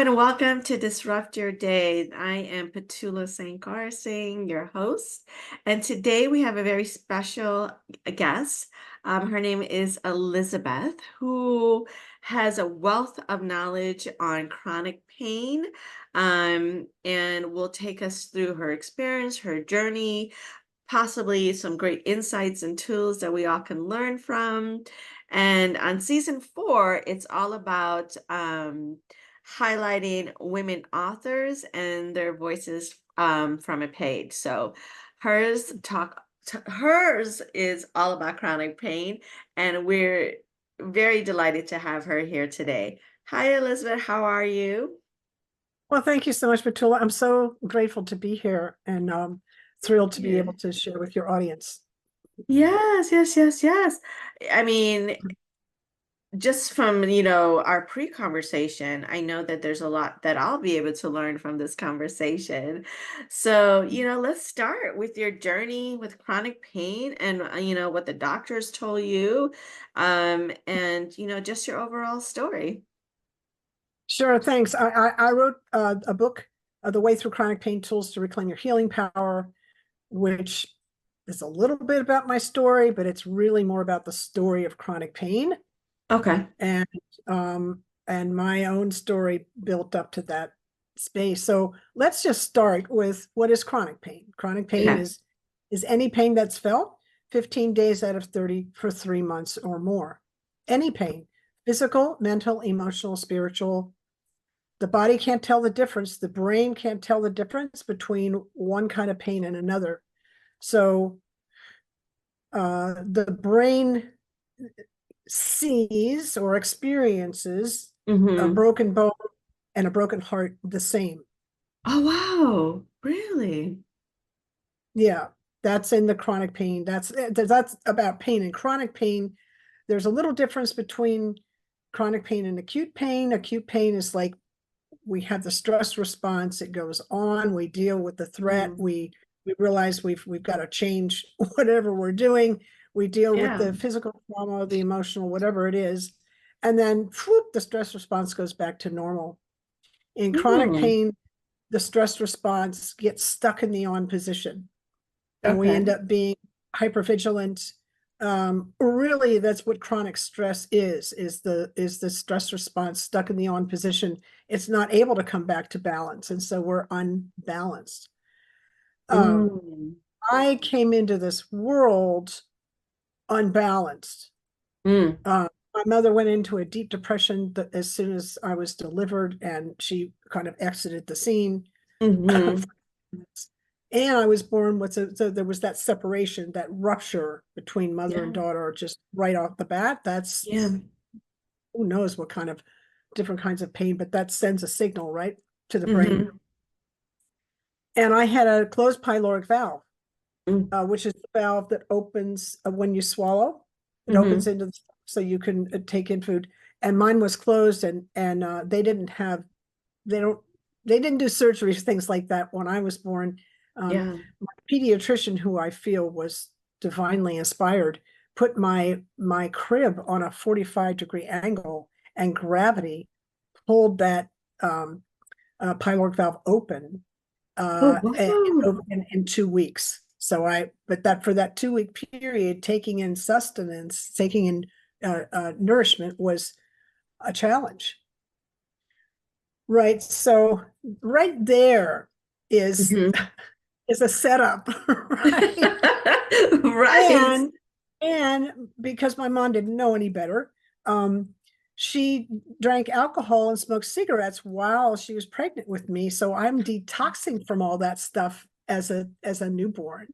and welcome to Disrupt Your Day. I am Petula Sankarsingh, your host, and today we have a very special guest. Her name is Elizabeth, who has a wealth of knowledge on chronic pain, and will take us through her experience, her journey, possibly some great insights and tools that we all can learn from. And on season 4, it's all about highlighting women authors and their voices from a page. So hers is all about chronic pain, and we're very delighted to have her here today. Hi, Elizabeth. How are you? Well, thank you so much, Petula. I'm so grateful to be here and thrilled to be Yeah. able to share with your audience. Yes, yes, yes, yes. I mean, just from, our pre-conversation, I know that there's a lot that I'll be able to learn from this conversation. So, let's start with your journey with chronic pain and, what the doctors told you, and, just your overall story. Sure, thanks. I wrote a book, The Way Through Chronic Pain Tools to Reclaim Your Healing Power, which is a little bit about my story, but it's really more about the story of chronic pain Okay. and my own story built up to that space. So let's just start with what is chronic pain. Chronic pain Okay. is any pain that's felt 15 days out of 30 for 3 months or more. Any pain, physical, mental, emotional, spiritual. The body can't tell the difference. The brain can't tell the difference between one kind of pain and another. So the brain sees or experiences a Mm-hmm. broken bone and a broken heart the same. Oh, wow. Really? Yeah, that's in the chronic pain. That's about pain. And chronic pain, there's a little difference between chronic pain and acute pain. Acute pain is like we have the stress response, it goes on, we deal with the threat, Mm. we realize we've got to change whatever we're doing, we deal with Yeah. the physical trauma, the emotional, whatever it is, and then whoop, the stress response goes back to normal. In chronic Mm. pain, the stress response gets stuck in the on position and we end Okay. up being hypervigilant. Really, that's what chronic stress is the stress response stuck in the on position. It's not able to come back to balance, and so we're unbalanced. Um, Mm. I came into this world unbalanced. Mm. My mother went into a deep depression as soon as I was delivered, and she kind of exited the scene. Mm-hmm. And I was born with so there was that separation, that rupture between mother and Yeah. daughter, just right off the bat. That's Yeah. who knows what kind of different kinds of pain, but that sends a signal right to the brain. Mm-hmm. And I had a closed pyloric valve, Mm. which is the valve that opens when you swallow. It opens Mm-hmm. into the so you can take in food. And mine was closed, and they didn't have they don't they didn't do surgeries, things like that when I was born. Yeah. My pediatrician, who I feel was divinely inspired, put my crib on a 45-degree angle, and gravity pulled that pyloric valve open Oh, in, wow. in 2 weeks. So but that for that 2 week period, taking in sustenance, taking in nourishment was a challenge. Right. So right there is Mm-hmm. is a setup, right? Right. And and because my mom didn't know any better, um, she drank alcohol and smoked cigarettes while she was pregnant with me. So I'm detoxing from all that stuff as a newborn.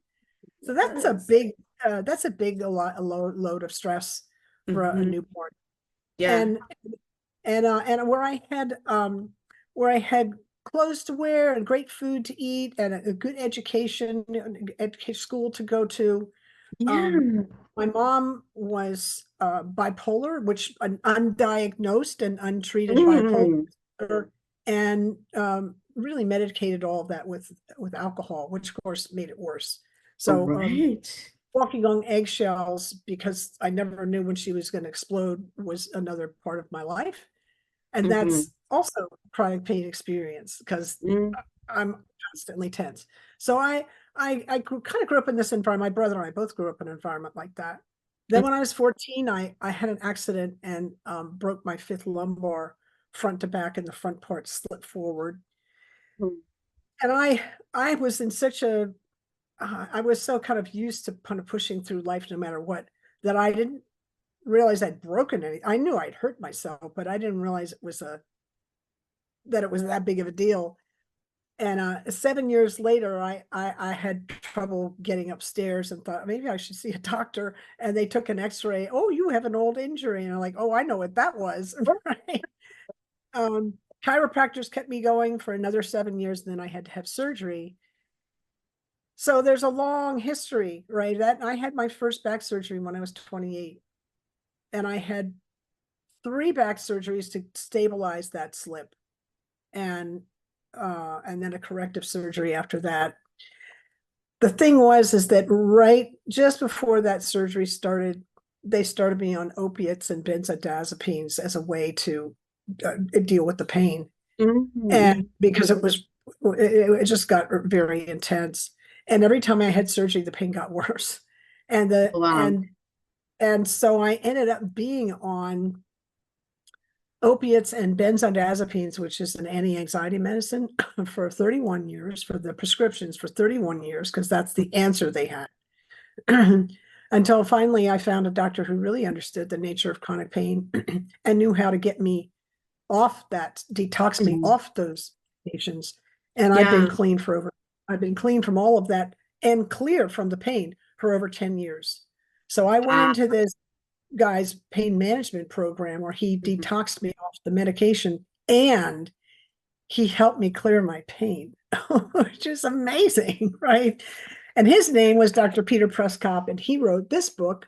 So Yes. that's a big a load of stress for a Mm-hmm. newborn. Yeah. And and where I had clothes to wear and great food to eat and a good education, school to go to. Um, Yeah. my mom was bipolar, which an undiagnosed and untreated bipolar, Mm. and really medicated all of that with alcohol, which of course made it worse. So Right. walking on eggshells because I never knew when she was going to explode was another part of my life. And Mhm. that's also chronic pain experience because Mm. I'm constantly tense. So kind of grew up in this environment. My brother and I both grew up in an environment like that. Then when I was 14, I had an accident and broke my fifth lumbar front to back, and the front part slipped forward. Mhm. And I was in such a I was so kind of used to kind of pushing through life no matter what, that I didn't realize I'd broken anything. I knew I'd hurt myself, but I didn't realize it was that big of a deal. And 7 years later, I had trouble getting upstairs and thought maybe I should see a doctor. And they took an X-ray. Oh, you have an old injury, and I'm like, oh, I know what that was. Right? Um, Chiropractors kept me going for another 7 years, and then I had to have surgery. So there's a long history, right? That I had my first back surgery when I was 28, and I had three back surgeries to stabilize that slip, and and then a corrective surgery after that. The thing was is that right just before that surgery started, they started me on opiates and benzodiazepines as a way to deal with the pain, and Mhm. because it just got very intense. And every time I had surgery, the pain got worse. And the Wow. and so I ended up being on opiates and benzodiazepines, which is an anti-anxiety medicine, for 31 years, for the prescriptions for 31 years, because that's the answer they had. Until finally I found a doctor who really understood the nature of chronic pain and knew how to get me off that, detox me Mhm. off those medications. And Yeah. I've been clean from all of that and clear from the pain for over 10 years. So I went Wow. into this guy's pain management program where he Mhm. detoxed me off the medication and he helped me clear my pain, which is amazing, right? And his name was Dr. Peter Prescott, and he wrote this book,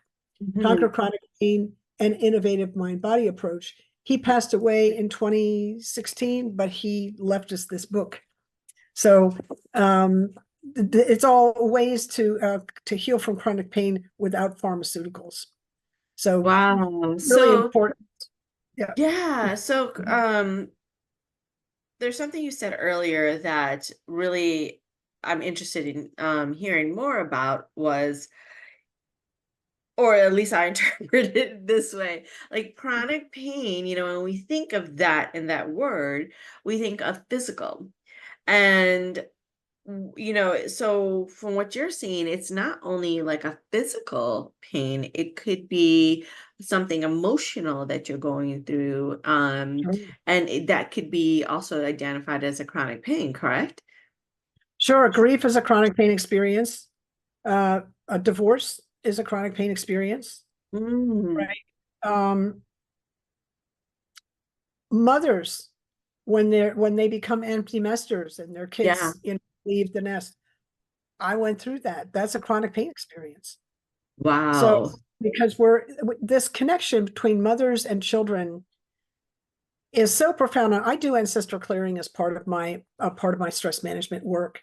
Conquer Mhm. Chronic Pain: An Innovative Mind Body Approach. He passed away in 2016, but he left us this book. So um, it's all ways to heal from chronic pain without pharmaceuticals. So Wow. really So, important. Yeah. yeah. So, there's something you said earlier that really I'm interested in hearing more about was, or at least I interpret it this way, like chronic pain, when we think of that in that word, we think of physical. And so from what you're seeing, it's not only like a physical pain, it could be something emotional that you're going through. And that could be also identified as a chronic pain, correct? Sure, grief is a chronic pain experience. A divorce is a chronic pain experience, Mm, right? Mothers, when they become empty nesters and their yeah. kids, leave the nest. I went through that. That's a chronic pain experience. So Wow. because this connection between mothers and children is so profound. And I do ancestral clearing as part of my stress management work.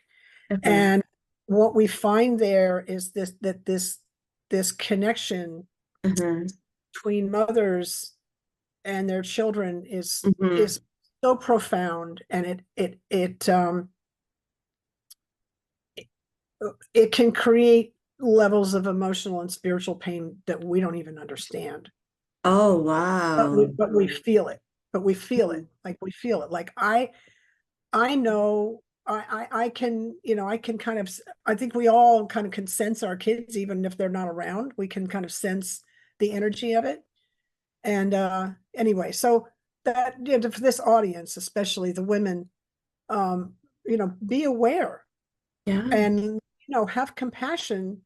Uh-huh. And what we find there is this connection Uh-huh. between mothers and their children Mhm. is so profound, and it can create levels of emotional and spiritual pain that we don't even understand, Oh, but wow. we feel it. But we feel it, Mhm. like we feel it. Like I know I can, I can kind of, I think we all kind of can sense our kids, even if they're not around. We can kind of sense the energy of it. And anyway, so that, for this audience, especially the women, um, be aware Yeah. and, have compassion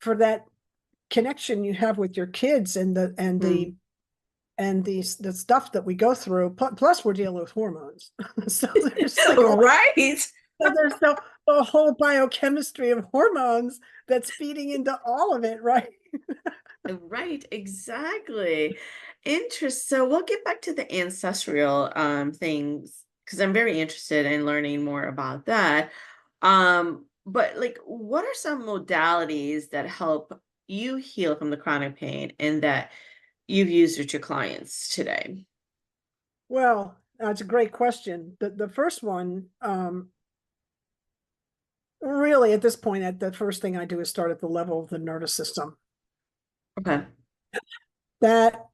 for that connection you have with your kids and Mm. the stuff that we go through. Plus, we're dealing with hormones, so there's like Right. there's a whole biochemistry of hormones that's feeding into all of it, right? Right, exactly. So we'll get back to the ancestral things because I'm very interested in learning more about that. But like what are some modalities that help you heal from the chronic pain and that you've used with your clients today? Well, that's a great question. The first one, really at this point, at the first thing I do is start at the level of the nervous system. Okay. That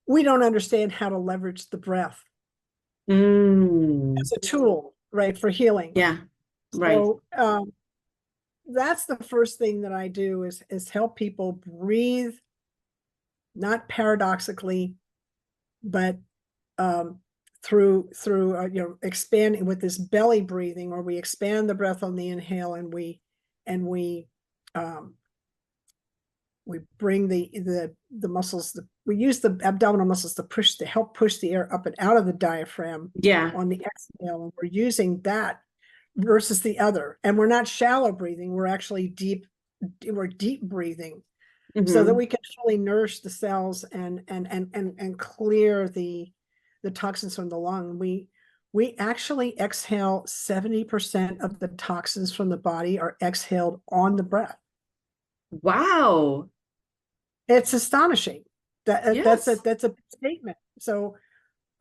we don't understand how to leverage the breath Mm. as a tool, right, for healing. Yeah. Right. So that's the first thing that I do is help people breathe, not paradoxically, but um, through expanding with this belly breathing, where we expand the breath on the inhale, and we um, we bring the muscles, we use the abdominal muscles to help push the air up and out of the diaphragm Yeah. on the exhale, and we're using that versus the other. And we're not shallow breathing, we're actually we're deep breathing, so that Hmm. we can fully nourish the cells and clear the toxins from the lung. We actually exhale 70% of the toxins from the body are exhaled on the breath. Wow. It's astonishing. Yes. That's a statement. So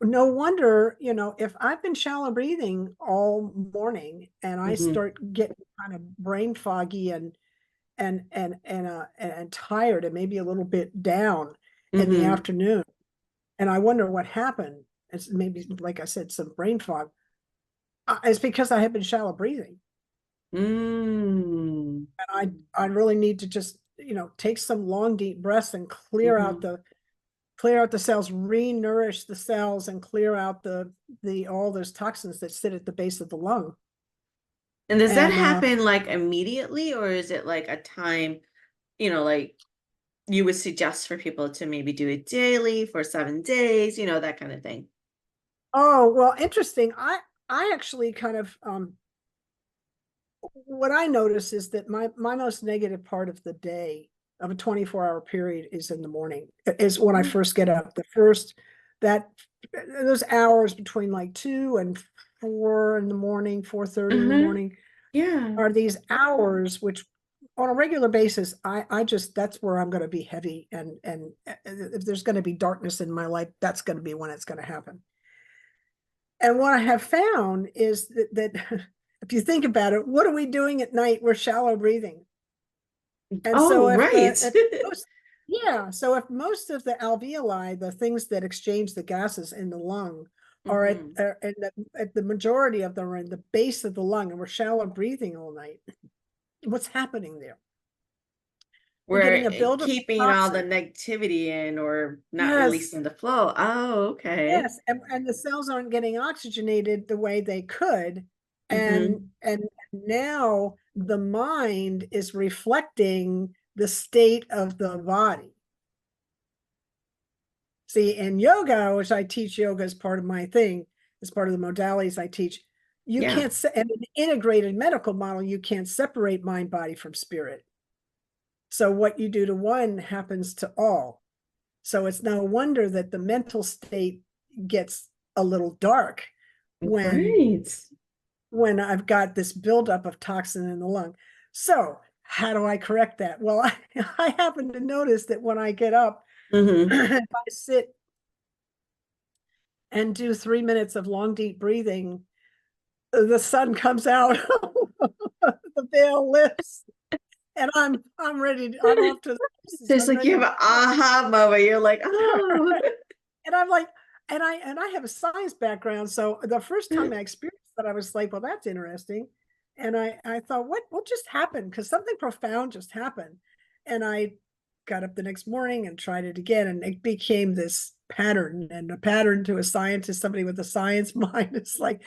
no wonder, if I've been shallow breathing all morning and I Hmm. start getting kind of brain foggy and tired and maybe a little bit down in the Hmm. afternoon, and I wonder what happened. It's maybe, like I said, some brain fog. It's because I have been shallow breathing, Mm. and I really need to just take some long deep breaths and Hmm. clear out the cells, re-nourish the cells, and clear out the all those toxins that sit at the base of the lung. And does that And happen like immediately, or is it like a time, like you would suggest for people to maybe do it daily for 7 days, that kind of thing? oh, well, interesting. I actually kind of what I notice is that my most negative part of the day, of a 24-hour period, is in the morning, is when I first get up. That those hours between like 2 and 4 in the morning, 4:30 in the Mm-hmm. morning, Yeah. are these hours which on a regular basis, I just, that's where I'm going to be heavy, and if there's going to be darkness in my life, that's going to be when it's going to happen. And what I have found is that if you think about it, what are we doing at night? We're shallow breathing. And so Oh, right. yeah, so if most of the alveoli, the things that exchange the gases in the lung, Hmm. at the majority of them are in the base of the lung, and we're shallow breathing all night, what's happening there? We're We're getting a buildup of keeping all the toxin. negativity in or not Yes, releasing the flow. Oh, okay. yes, and the cells aren't getting oxygenated the way they could, and Hmm. now the mind is reflecting the state of the body. See, in yoga, which I teach, yoga as part of my thing, as part of the modalities I teach, you Yeah. can't, and an integrated medical model, you can't separate mind, body from spirit. So what you do to one happens to all. So it's no wonder that the mental state gets a little dark when Right. when I've got this buildup of toxin in the lung. So how do I correct that? Well, I happen to notice that when I get up, Hmm. if I sit and do 3 minutes of long, deep breathing, the sun comes out, the veil lifts, and I'm ready. I'm off to the races. There's I'm like you ready have to an aha moment. You're like, oh. go. And I'm like, and I have a science background, so the first time I experienced that, I was like, well, that's interesting. And I thought, what just happened? Because something profound just happened. And I got up the next morning and tried it again, and it became this pattern. And a pattern to a scientist, somebody with a science mind, it's like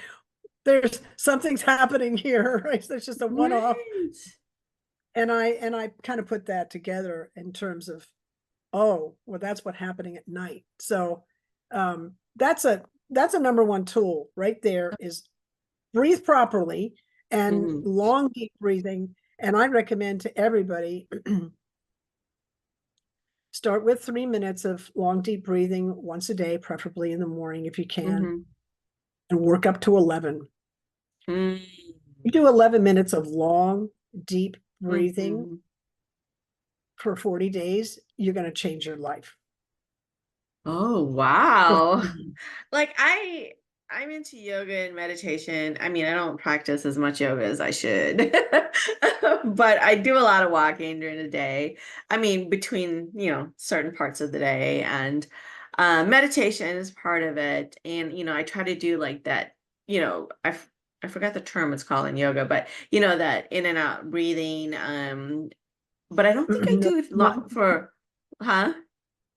there's something's happening here, right? So it's just a one-off. Right. And I kind of put that together in terms of, oh, well, that's what's happening at night. So that's a number one tool right there, is breathe properly and Hmm. long deep breathing. And I recommend to everybody start with 3 minutes of long deep breathing once a day, preferably in the morning if you can, Hmm. and work up to 11. Hmm. You do 11 minutes of long deep breathing Hmm. for 40 days, you're going to change your life. Oh, wow. Like I'm into yoga and meditation. I mean, I don't practice as much yoga as I should. But I do a lot of walking during the day. I mean, between, certain parts of the day and meditation is part of it. And, I try to do like that, I forgot the term it's called in yoga, but that in and out breathing. But I don't think I No, do it lot for, huh?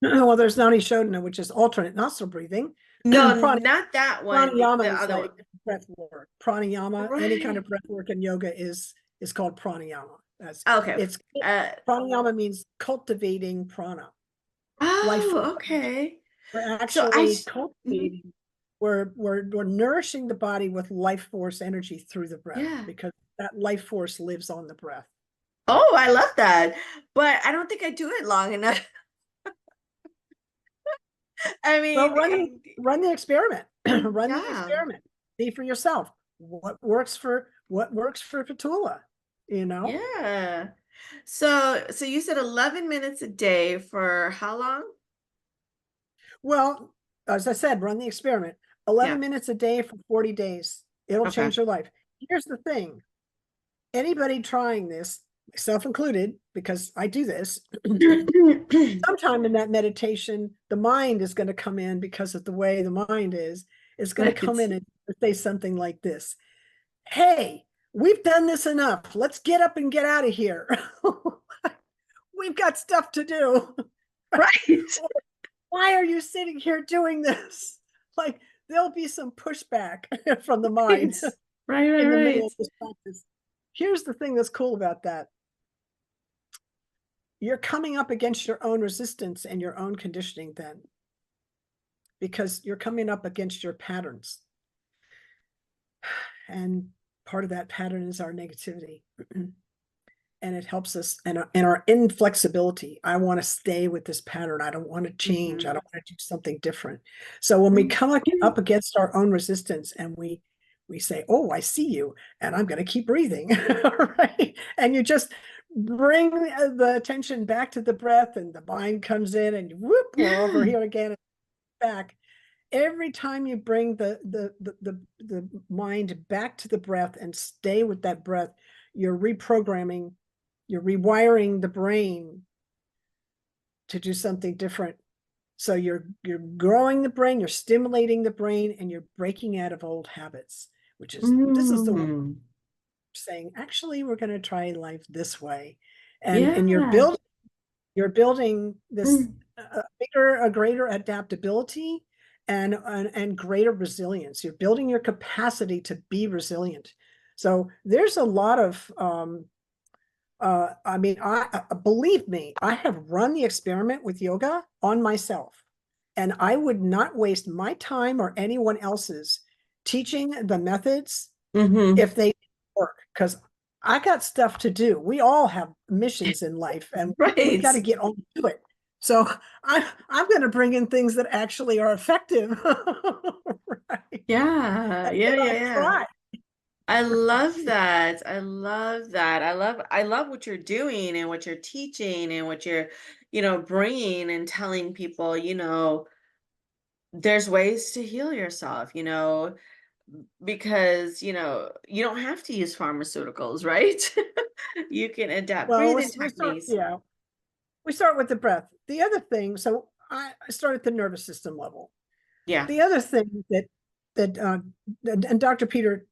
well, there's Nani Shodhana, which is alternate nostril breathing. No, not that one, the Pranayama is other like one. breath work. Pranayama, any kind Right. of breath work in yoga is called pranayama. That's Okay. it's Uh, pranayama means cultivating prana, life force oh, energy. okay. We're So I, actually mhm, cultivating, we're nourishing the body with life force energy through the breath yeah. because that life force lives on the breath. Oh, I love that. But I don't think I do it long enough. I Well, mean, run the experiment. Run the yeah. experiment. See for yourself what works for Petula, you know? Yeah. So you said 11 minutes a day for how long? Well, as I said, run the experiment. 11 Yeah. minutes a day for 40 days. It'll Okay. change your life. Here's the thing. Anybody trying this, myself included, because I do this, sometime in that meditation, the mind is going to come in because of the way the mind is going to come Right. in and say something like this. Hey, we've done this enough. Let's get up and get out of here. We've got stuff to do. Right. Why are you sitting here doing this? Like there'll be some pushback from the Right. mind Right, right, in the middle right. of this practice. Here's the thing that's cool about that. You're coming up against your own resistance and your own conditioning then, because you're coming up against your patterns. And part of that pattern is our negativity. And it helps us and our inflexibility. I want to stay with this pattern. I don't want to change. I Mhm. don't want to do something different. So when we come up against our own resistance and we say, "Oh, I see you," and I'm going to keep breathing, right? And you just bring the attention back to the breath, and the mind comes in, and whoop, we're over Yeah. here again, and back. Every time you bring the mind back to the breath and stay with that breath, you're reprogramming, you're rewiring the brain to do something different. So you're growing the brain, you're stimulating the brain, and you're breaking out of old habits, which is this is the one Mm. saying, actually, we're going to try life this way. And Yeah. you're building this Mm. a greater adaptability and greater resilience. You're building your capacity to be resilient. So there's a lot of I mean, I believe me, I have run the experiment with yoga on myself, and I would not waste my time or anyone else's teaching the methods Hmm. if they work, because I got stuff to do. We all have missions in life, and we Right. got to get on to it. So I'm going to bring in things that actually are effective, right? Yeah. And Yeah, then yeah, I yeah. try. I love that. I love that. I love what you're doing and what you're teaching and what you're, bringing and telling people, there's ways to heal yourself, because, you don't have to use pharmaceuticals, right? You can adapt Well, breathing we start, techniques. yeah, we start with the breath. The other thing, so I start at the nervous system level. Yeah. The other thing that and Dr. Peter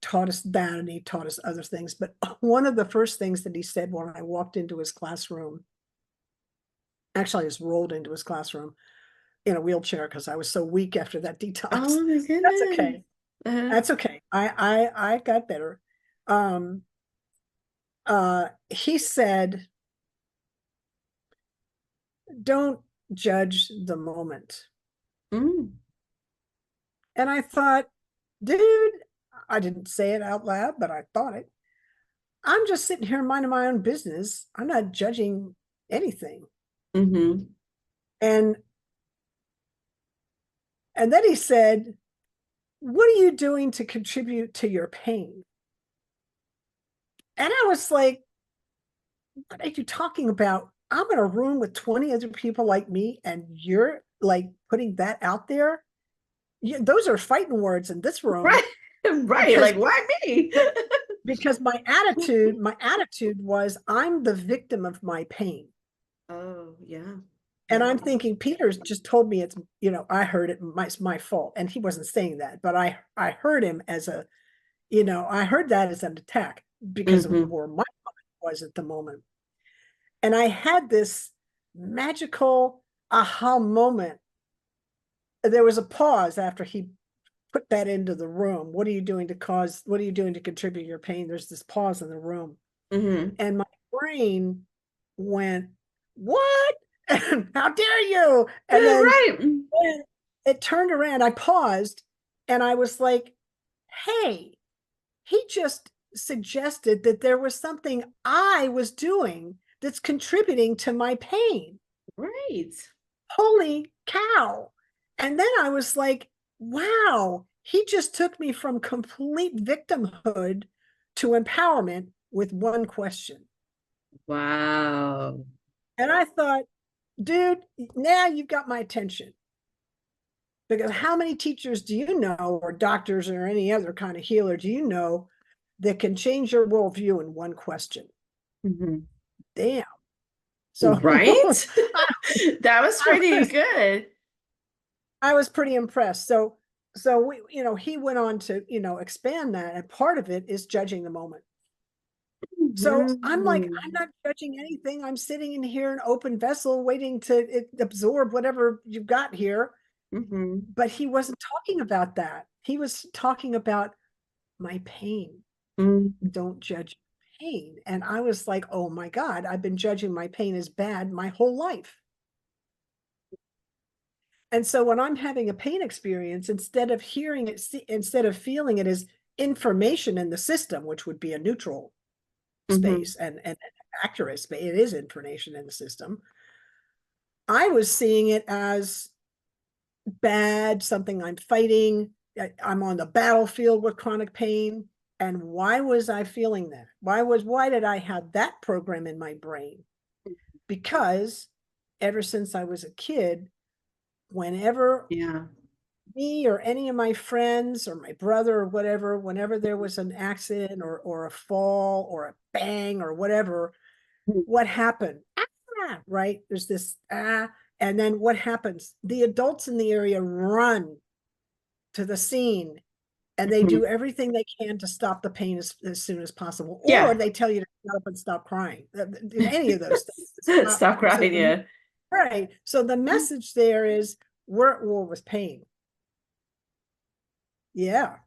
taught us that, and he taught us other things. But one of the first things that he said when I walked into his classroom, actually, I just rolled into his classroom in a wheelchair because I was so weak after that detox. Oh my That's goodness. okay. Uh-huh. That's okay. I got better. Um, he said, "Don't judge the moment." Mm, And I thought, dude, I didn't say it out loud, but I thought it. I'm just sitting here minding my own business. I'm not judging anything. mm-hmm. And and then he said, "What are you doing to contribute to your pain?" And I was like, "What are you talking about? I'm in a room with 20 other people like me, and you're like putting that out there, those are fighting words in this room Right. Right. because Like, why me? my attitude was I'm the victim of my pain. Oh, yeah. And Yeah. I'm thinking Peter's just told me it's, I heard it's my fault. And he wasn't saying that, but I heard him as I heard that as an attack because of Mm-hmm. where my mind was at the moment. And I had this magical aha moment. There was a pause after he put that into the room. What are you doing to contribute your pain? There's this pause in the room. Mm-hmm. And my brain went, what? How dare you? And then Right. when it turned around, I paused and I was like, hey, he just suggested that there was something I was doing that's contributing to my pain. Right. Holy cow. And then I was like, wow, he just took me from complete victimhood to empowerment with one question. Wow. And I thought, dude, now you've got my attention. Because how many teachers do you know, or doctors, or any other kind of healer do you know that can change your worldview in one question? Mm-hmm. Damn. So Right? I, That was I pretty was good. I was pretty impressed. So he went on to expand that, and part of it is judging the moment. So I'm like, Mhm. I'm not judging anything. I'm sitting in here, an open vessel, waiting to absorb whatever you've got here. Mhm. But he wasn't talking about that. He was talking about my pain. Mhm. Don't judge pain. And I was like, oh my God, I've been judging my pain as bad my whole life. And so when I'm having a pain experience, instead of hearing it, instead of feeling it as information in the system, which would be a neutral Mhm. space and accurate space, it is information in the system. I was seeing it as bad, something I'm fighting. I'm on the battlefield with chronic pain. And why was I feeling that? Why did I have that program in my brain? Because ever since I was a kid, whenever Yeah. me or any of my friends or my brother or whatever, whenever there was an accident or a fall or a bang or whatever, Mhm. what happened? Right? There's this and then what happens? The adults in the area run to the scene and they Mhm. do everything they can to stop the pain as soon as possible, or Yeah. they tell you to shut up and stop crying. Any of those things. Stop. Stop crying, yeah. Right. So the message there is we're at war with pain. Yeah.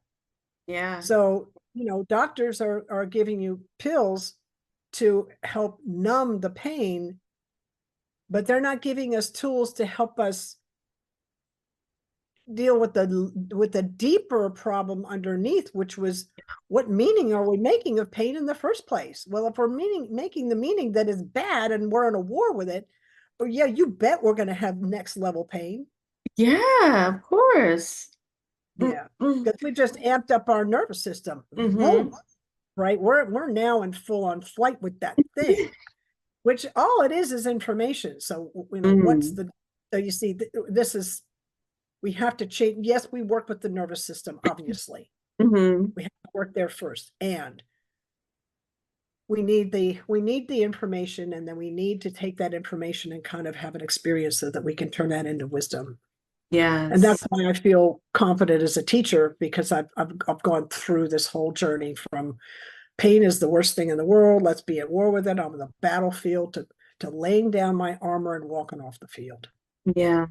Yeah. So, doctors are giving you pills to help numb the pain, but they're not giving us tools to help us deal with the deeper problem underneath, which was what meaning are we making of pain in the first place? Well, if we're making the meaning that is bad and we're in a war with it, oh yeah, you bet we're going to have next level pain. Yeah, of course. Yeah, Mm-hmm. because we just amped up our nervous system. Mm-hmm. Boom, right? We're now in full on flight with that thing, which all it is information. So what's Mm-hmm. the so you see this is we have to change. Yes, we work with the nervous system, obviously. Mm-hmm. We have to work there first, and we need the information, and then we need to take that information and kind of have an experience so that we can turn that into wisdom. And that's Yes. why I feel confident as a teacher, because I've gone through this whole journey from pain is the worst thing in the world. Let's be at war with it. I'm on the battlefield to laying down my armor and walking off the field. Yeah.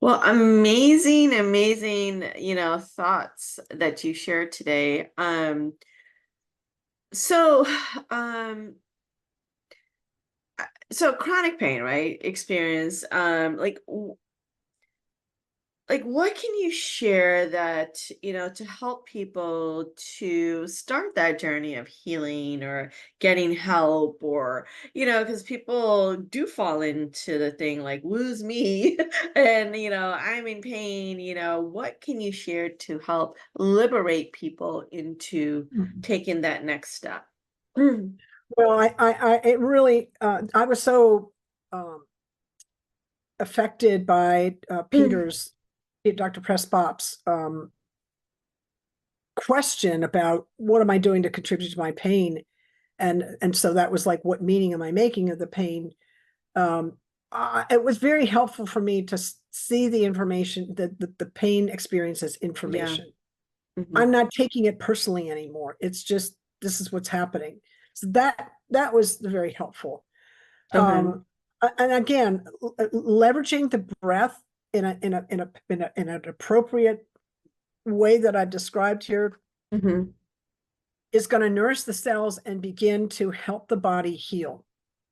Well, amazing, amazing, thoughts that you shared today. So, um, so chronic pain, right? Experience, like what can you share that, to help people to start that journey of healing or getting help or, because people do fall into the thing like lose me and, I'm in pain, what can you share to help liberate people into Mhm. taking that next step? Well, it really, I was so um, affected by Mm. Dr. Pressbop's question about what am I doing to contribute to my pain, and so that was like, what meaning am I making of the pain? It was very helpful for me to see the information, that the pain experience as Yeah. information. Hmm. I'm not taking it personally anymore. It's just, this is what's happening. So that was very helpful. Okay. And again, leveraging the breath in an appropriate way that I've described here Hmm. is going to nourish the cells and begin to help the body heal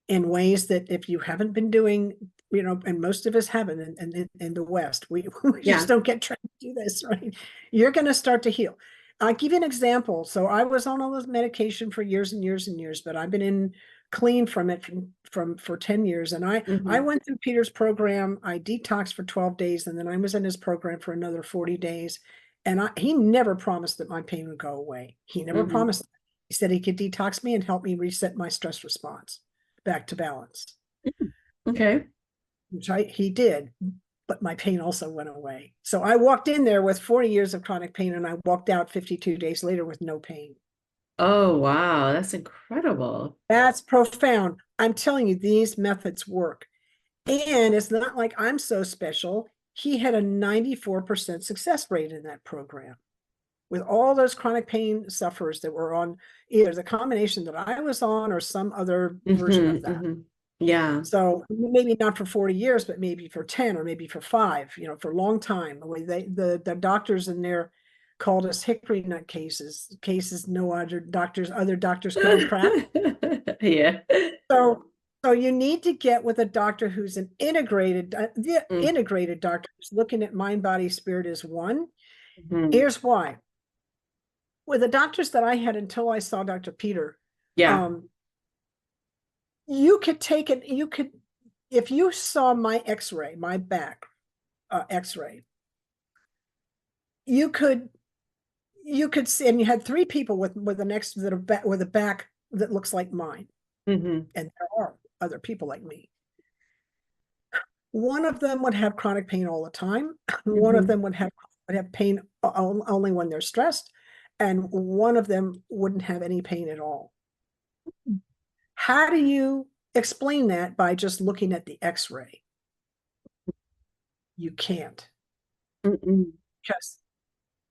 in ways that, if you haven't been doing, and most of us haven't in the West, we just Yeah. don't get trained to do this, right? You're going to start to heal. I'll give you an example. So I was on all this medication for years and years and years, but I've been in clean from it from for 10 years. And I Hmm. went through Peter's program. I detoxed for 12 days, and then I was in his program for another 40 days. And he never promised that my pain would go away. He never Hmm. promised. He said he could detox me and help me reset my stress response back to balance, Okay. which he did, but my pain also went away. So I walked in there with 40 years of chronic pain, and I walked out 52 days later with no pain. Oh, wow. That's incredible. That's profound. I'm telling you, these methods work. And it's not like I'm so special. He had a 94% success rate in that program with all those chronic pain sufferers that were on either the combination that I was on or some other version Hmm. of that. Hmm. Yeah. So maybe not for 40 years, but maybe for 10 or maybe for 5, for a long time. The way the doctors in there called us hickory nut cases no other doctors couldn't crack. Yeah. So so you need to get with a doctor who's an Mm. integrated doctor who's looking at mind, body, spirit as one. Mhm. Here's why. With the doctors that I had until I saw Dr. Peter, Yeah. um, you could take it, you could, if you saw my x-ray, my back x-ray, you could see, and you had 3 people with an X that are with a back that looks like mine, Hmm. and there are other people like me. One of them would have chronic pain all the time. One of Hmm. them would have pain only when they're stressed, and one of them wouldn't have any pain at all. How do you explain that by just looking at the X-ray? You can't, Mm-mm. because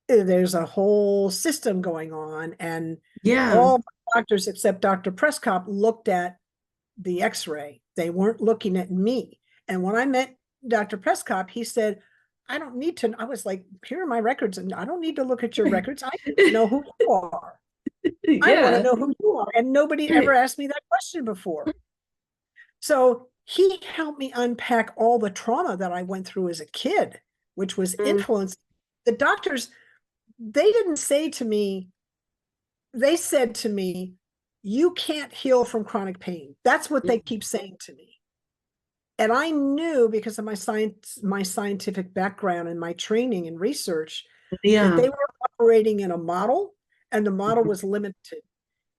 there's a whole system going on, and Yeah. all doctors except Dr. Prescott looked at the X-ray. They weren't looking at me. And when I met Dr. Prescott, he said, I don't need to. I was like, here are my records, and I don't need to look at your records. I need to know who you are. I want to Yeah. know who you are. And nobody ever Right. asked me that question before. So he helped me unpack all the trauma that I went through as a kid, which was Mm. influenced. The doctors, they didn't say to me, they said to me, you can't heal from chronic pain. That's what they keep saying to me. And I knew, because of my scientific background and my training and research, that Yeah. they were operating in a model, and the model was limited,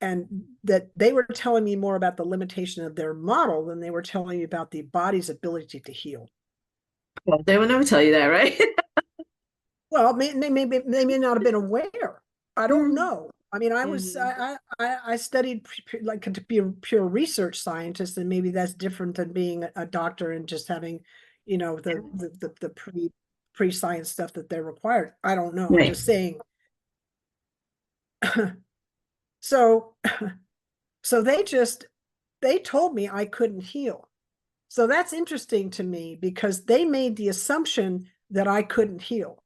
and that they were telling me more about the limitation of their model than they were telling me about the body's ability to heal. Well, they would never tell you that, right? Well, they may not have been aware. I don't Mm. know. I mean, Mhm. I studied like to be a pure research scientist, and maybe that's different than being a doctor and just having, the pre science stuff that they're required. I don't know. I'm Right. just saying. So so they told me I couldn't heal. So that's interesting to me, because they made the assumption that I couldn't heal.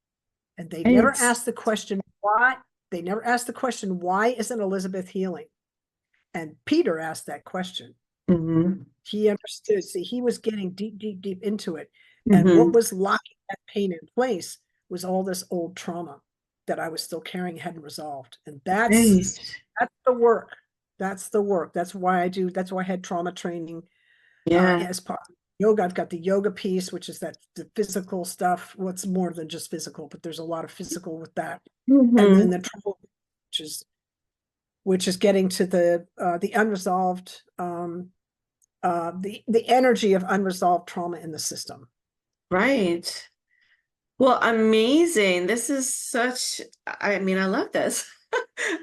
And they never Right. asked the question why. They never asked the question, why isn't Elizabeth healing? And Peter asked that question. Hmm. He understood. See, he was getting deep, deep, deep into it. And what Hmm. was locking that pain in place was all this old trauma that I was still carrying, hadn't resolved. And Right. that's the work. That's the work. That's why I had trauma training Yeah. as part of yoga. I've got the yoga piece, which is the physical stuff. What's more than just physical, but there's a lot of physical with that. And then Hmm. the trouble, which is getting to the unresolved, the energy of unresolved trauma in the system. Right. Well, amazing. This is such, I mean, I love this.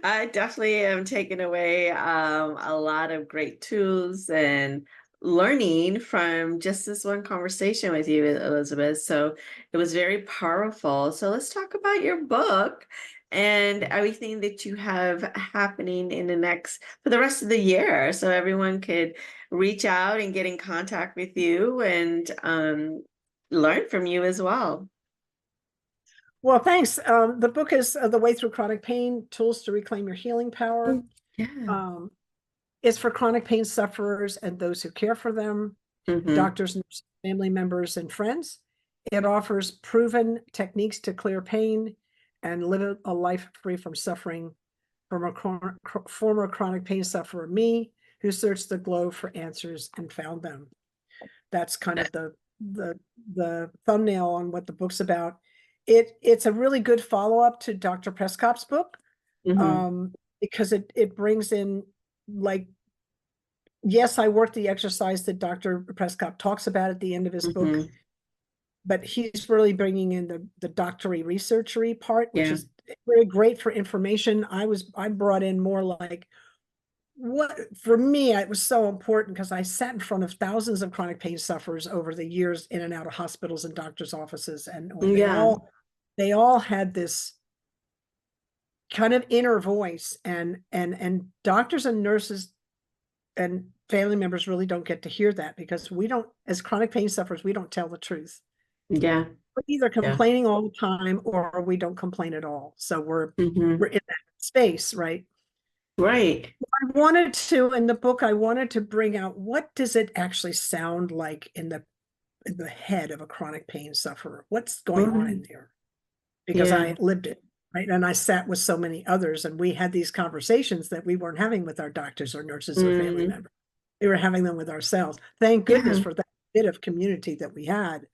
I definitely am taking away a lot of great tools and learning from just this one conversation with you, Elizabeth. So it was very powerful. So let's talk about your book and everything that you have happening in the next, for the rest of the year. So everyone could reach out and get in contact with you and learn from you as well. Well, thanks. The book is The Way Through Chronic Pain, Tools to Reclaim Your Healing Power. Mm, yeah. Um, it's for chronic pain sufferers and those who care for them, Mm-hmm. doctors, nurses, family members, and friends. It offers proven techniques to clear pain and live a life free from suffering from a former chronic pain sufferer, me, who searched the globe for answers and found them. That's kind of the the thumbnail on what the book's about. It's a really good follow-up to Dr. Prescott's book, Mm-hmm. because it brings in, like, yes, I work the exercise that Dr. Prescott talks about at the end of his book, Mm-hmm. but he's really bringing in the doctory researchery part, which Yeah. is very great for information. I brought in more like, what for me it was so important because I sat in front of thousands of chronic pain sufferers over the years in and out of hospitals and doctors' offices, and Yeah. they all had this kind of inner voice, and doctors and nurses and family members really don't get to hear that because we don't, as chronic pain sufferers, we don't tell the truth. Yeah. We're either Yeah. complaining all the time or we don't complain at all. So we're Mm-hmm. in that space, right? Right. I wanted to, in the book, I wanted to bring out, what does it actually sound like in the head of a chronic pain sufferer? What's going on Right. in there? Because Yeah. I lived it, right? And I sat with so many others, and we had these conversations that we weren't having with our doctors or nurses or family Mm, members. We were having them with ourselves. Thank goodness yeah. for that bit of community that we had.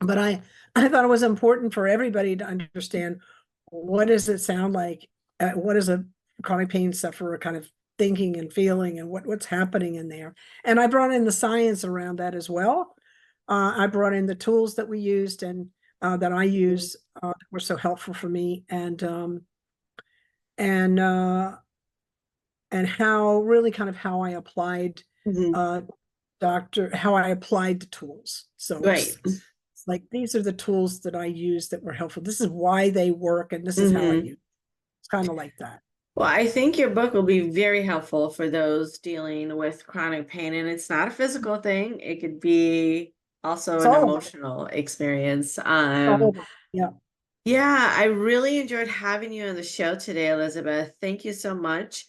But I thought it was important for everybody to understand, what does it sound like? What is a chronic pain sufferer kind of thinking and feeling, and what's happening in there? And I brought in the science around that as well. I brought in the tools that we used and that I Mhm. use, that were so helpful for me, and and how, really kind of how I applied, Mhm. uh, how I applied the tools. So Right. it's like, these are the tools that I use that were helpful. This is why they work, and this is how I Mm-hmm. use. It's kind of like that. Well, I think your book will be very helpful for those dealing with chronic pain, and it's not a physical thing. It could be also It's an all of it. emotional experience. All of it. Yeah. Yeah, I really enjoyed having you on the show today, Elizabeth. Thank you so much.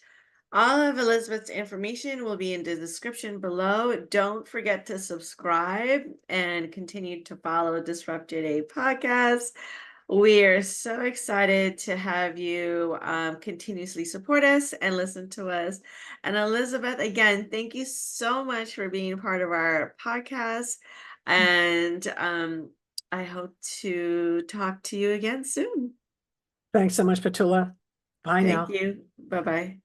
All of Elizabeth's information will be in the description below. Don't forget to subscribe and continue to follow Disrupt Your Day podcast. We are so excited to have you continuously support us and listen to us. And Elizabeth, again, thank you so much for being part of our podcast. And I hope to talk to you again soon. Thanks so much, Petula. Bye Thank now. you. Bye bye.